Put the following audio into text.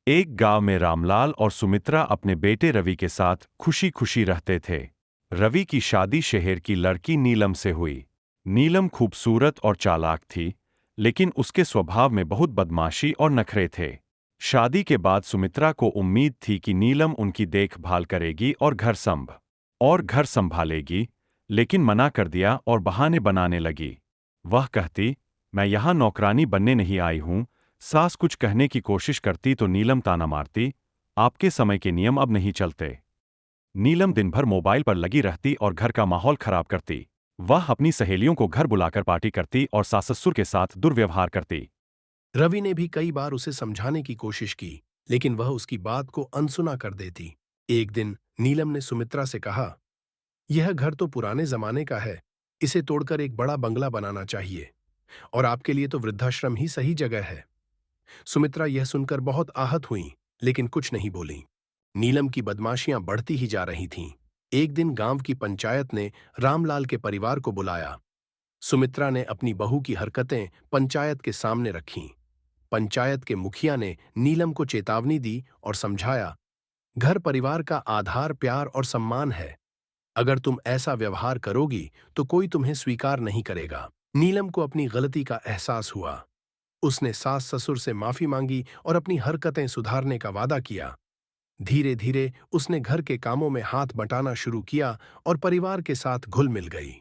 एक गांव में रामलाल और सुमित्रा अपने बेटे रवि के साथ खुशी खुशी रहते थे। रवि की शादी शहर की लड़की नीलम से हुई। नीलम खूबसूरत और चालाक थी, लेकिन उसके स्वभाव में बहुत बदमाशी और नखरे थे। शादी के बाद सुमित्रा को उम्मीद थी कि नीलम उनकी देखभाल करेगी और घर संभालेगी, लेकिन मना कर दिया और बहाने बनाने लगी। वह कहती, मैं यहाँ नौकरानी बनने नहीं आई हूँ। सास कुछ कहने की कोशिश करती तो नीलम ताना मारती, आपके समय के नियम अब नहीं चलते। नीलम दिन भर मोबाइल पर लगी रहती और घर का माहौल खराब करती। वह अपनी सहेलियों को घर बुलाकर पार्टी करती और सास-ससुर के साथ दुर्व्यवहार करती। रवि ने भी कई बार उसे समझाने की कोशिश की, लेकिन वह उसकी बात को अनसुना कर देती। एक दिन नीलम ने सुमित्रा से कहा, यह घर तो पुराने जमाने का है, इसे तोड़कर एक बड़ा बंगला बनाना चाहिए, और आपके लिए तो वृद्धाश्रम ही सही जगह है। सुमित्रा यह सुनकर बहुत आहत हुई, लेकिन कुछ नहीं बोली। नीलम की बदमाशियां बढ़ती ही जा रही थीं। एक दिन गांव की पंचायत ने रामलाल के परिवार को बुलाया। सुमित्रा ने अपनी बहू की हरकतें पंचायत के सामने रखीं। पंचायत के मुखिया ने नीलम को चेतावनी दी और समझाया, घर परिवार का आधार प्यार और सम्मान है। अगर तुम ऐसा व्यवहार करोगी तो कोई तुम्हें स्वीकार नहीं करेगा। नीलम को अपनी गलती का एहसास हुआ। उसने सास ससुर से माफी मांगी और अपनी हरकतें सुधारने का वादा किया। धीरे धीरे उसने घर के कामों में हाथ बटाना शुरू किया और परिवार के साथ घुल मिल गई।